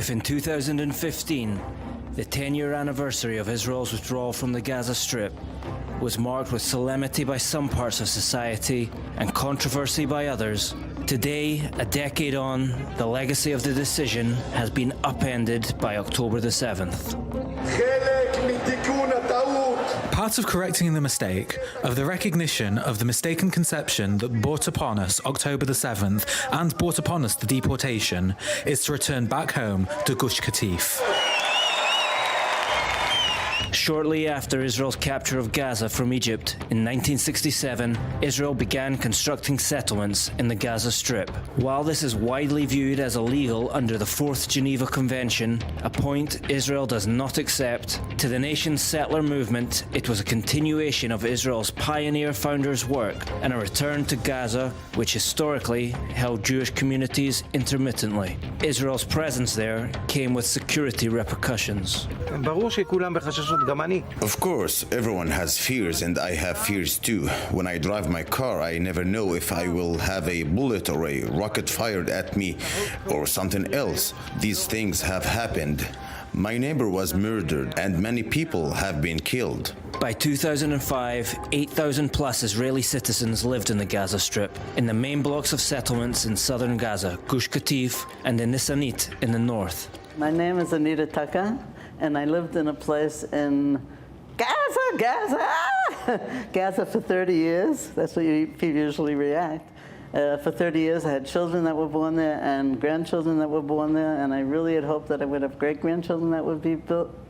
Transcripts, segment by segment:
If in 2015, the 10-year anniversary of Israel's withdrawal from the Gaza Strip was marked with solemnity by some parts of society and controversy by others, today, a decade on, the legacy of the decision has been upended by October the 7th. Part of correcting the mistake, of the recognition of the mistaken conception that brought upon us October the 7th and brought upon us the deportation, is to return back home to Gush Katif. Shortly after Israel's capture of Gaza from Egypt in 1967, Israel began constructing settlements in the Gaza Strip. While this is widely viewed as illegal under the Fourth Geneva Convention, a point Israel does not accept, to the nation's settler movement, it was a continuation of Israel's pioneer founders' work and a return to Gaza, which historically held Jewish communities intermittently. Israel's presence there came with security repercussions. Of course, everyone has fears, and I have fears too. When I drive my car, I never know if I will have a bullet or a rocket fired at me or something else. These things have happened. My neighbor was murdered, and many people have been killed. By 2005, 8,000 plus Israeli citizens lived in the Gaza Strip, in the main blocks of settlements in southern Gaza, Gush Katif, and in Nisanit in the north. My name is Anita Tucker, and I lived in a place in Gaza for 30 years. That's what people usually react. For 30 years, I had children that were born there and grandchildren that were born there, and I really had hoped that I would have great-grandchildren that would be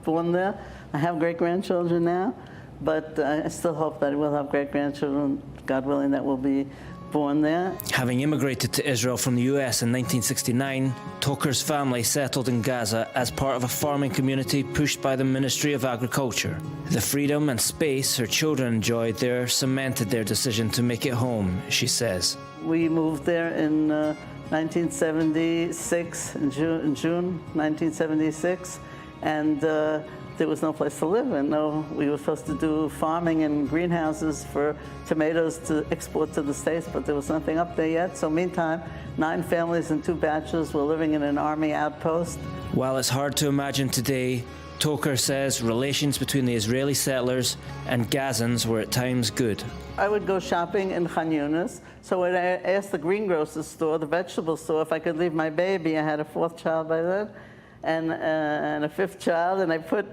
born there. I have great-grandchildren now, but I still hope that I will have great-grandchildren, God willing, that will be born there. Having immigrated to Israel from the US in 1969, Toker's family settled in Gaza as part of a farming community pushed by the Ministry of Agriculture. The freedom and space her children enjoyed there cemented their decision to make it home, she says. We moved there in 1976, in June 1976, and there was no place to live in. No, we were supposed to do farming in greenhouses for tomatoes to export to the States, but there was nothing up there yet. So meantime, 9 families and 2 bachelors were living in an army outpost. While it's hard to imagine today, Toker says relations between the Israeli settlers and Gazans were at times good. I would go shopping in Khan Yunis, so when I asked the greengrocer's store, the vegetable store, if I could leave my baby, I had a 4th child by then, and a 5th child, and I put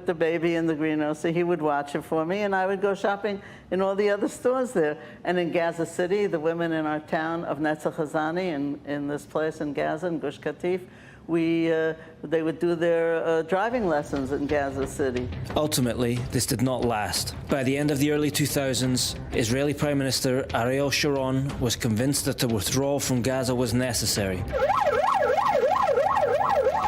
the baby in the greengrocer. He would watch it for me, and I would go shopping in all the other stores there. And in Gaza City, the women in our town of Netzach Hazani, in this place in Gaza, in Gush Katif, they would do their driving lessons in Gaza City. Ultimately, this did not last. By the end of the early 2000s, Israeli Prime Minister Ariel Sharon was convinced that the withdrawal from Gaza was necessary.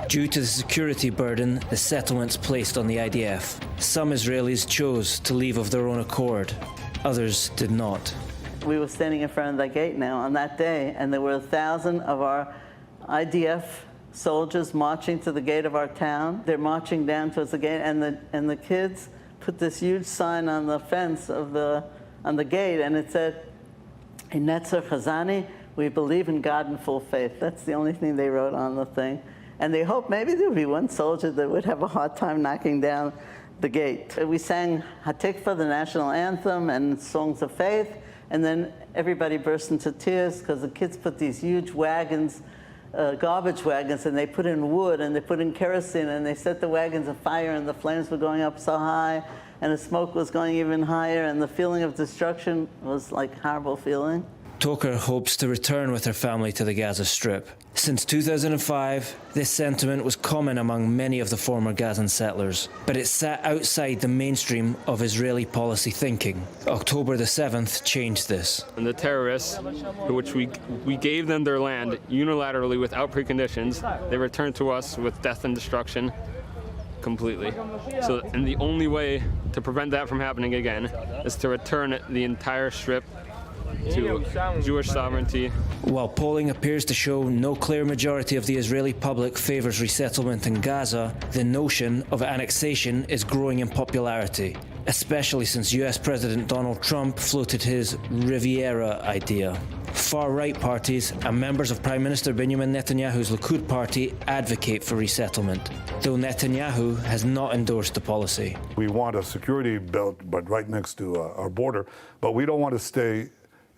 Due to the security burden the settlements placed on the IDF, some Israelis chose to leave of their own accord. Others did not. We were standing in front of that gate now on that day, and there were 1,000 of our IDF soldiers marching to the gate of our town. They're marching down towards the gate, and the kids put this huge sign on the fence on the gate, and it said, "In Netzach Hazani, we believe in God in full faith." That's the only thing they wrote on the thing. And they hoped maybe there would be one soldier that would have a hard time knocking down the gate. We sang Hatikva, the national anthem, and songs of faith, and then everybody burst into tears because the kids put these huge wagons, garbage wagons, and they put in wood and they put in kerosene, and they set the wagons afire, and the flames were going up so high and the smoke was going even higher, and the feeling of destruction was like a horrible feeling. Toker hopes to return with her family to the Gaza Strip. Since 2005, this sentiment was common among many of the former Gazan settlers, but it sat outside the mainstream of Israeli policy thinking. October the 7th changed this. And the terrorists, which we gave them their land unilaterally without preconditions, they returned to us with death and destruction completely. And the only way to prevent that from happening again is to return the entire strip to Jewish sovereignty. While polling appears to show no clear majority of the Israeli public favors resettlement in Gaza, the notion of annexation is growing in popularity, especially since US President Donald Trump floated his Riviera idea. far-right parties and members of Prime Minister Benjamin Netanyahu's Likud party advocate for resettlement, though Netanyahu has not endorsed the policy. We want a security belt, but right next to our border, but we don't want to stay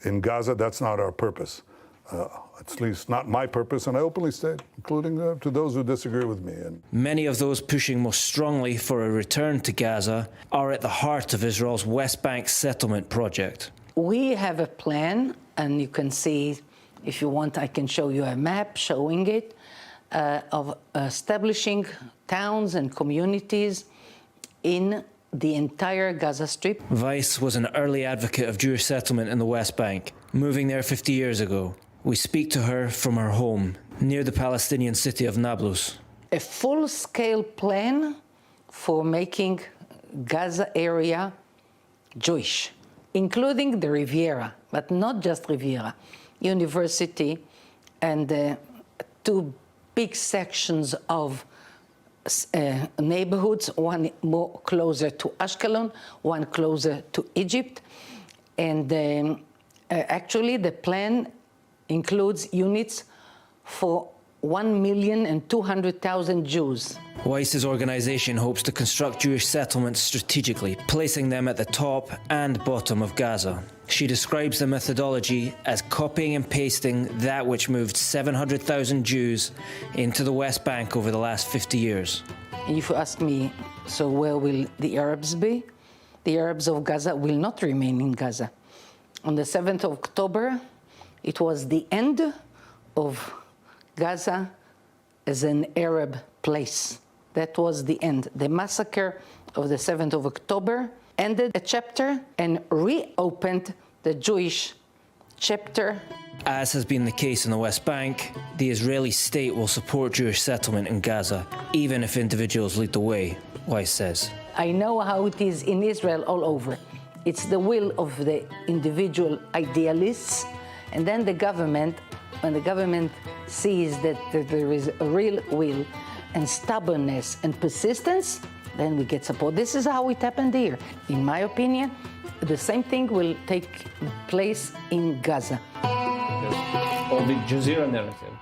in Gaza. That's not our purpose. At least not my purpose, and I openly state, including to those who disagree with me. And many of those pushing most strongly for a return to Gaza are at the heart of Israel's West Bank settlement project. We have a plan, and you can see, if you want, I can show you a map showing it, of establishing towns and communities in the entire Gaza Strip. Weiss was an early advocate of Jewish settlement in the West Bank, moving there 50 years ago. We speak to her from her home, near the Palestinian city of Nablus. A full-scale plan for making Gaza area Jewish, including the Riviera, but not just Riviera, University, and two big sections of neighborhoods, one more closer to Ashkelon, one closer to Egypt. And actually the plan includes units for 1,200,000 Jews. Weiss's organization hopes to construct Jewish settlements strategically, placing them at the top and bottom of Gaza. She describes the methodology as copying and pasting that which moved 700,000 Jews into the West Bank over the last 50 years. If you ask me, so where will the Arabs be? The Arabs of Gaza will not remain in Gaza. On the 7th of October, it was the end of Gaza as an Arab place. That was the end. The massacre of the 7th of October ended a chapter and reopened the Jewish chapter. As has been the case in the West Bank, the Israeli state will support Jewish settlement in Gaza, even if individuals lead the way, Weiss says. I know how it is in Israel all over. It's the will of the individual idealists, and then the government, when the government sees that there is a real will and stubbornness and persistence, then we get support. This is how it happened here. In my opinion, the same thing will take place in Gaza. All the Jazeera narrative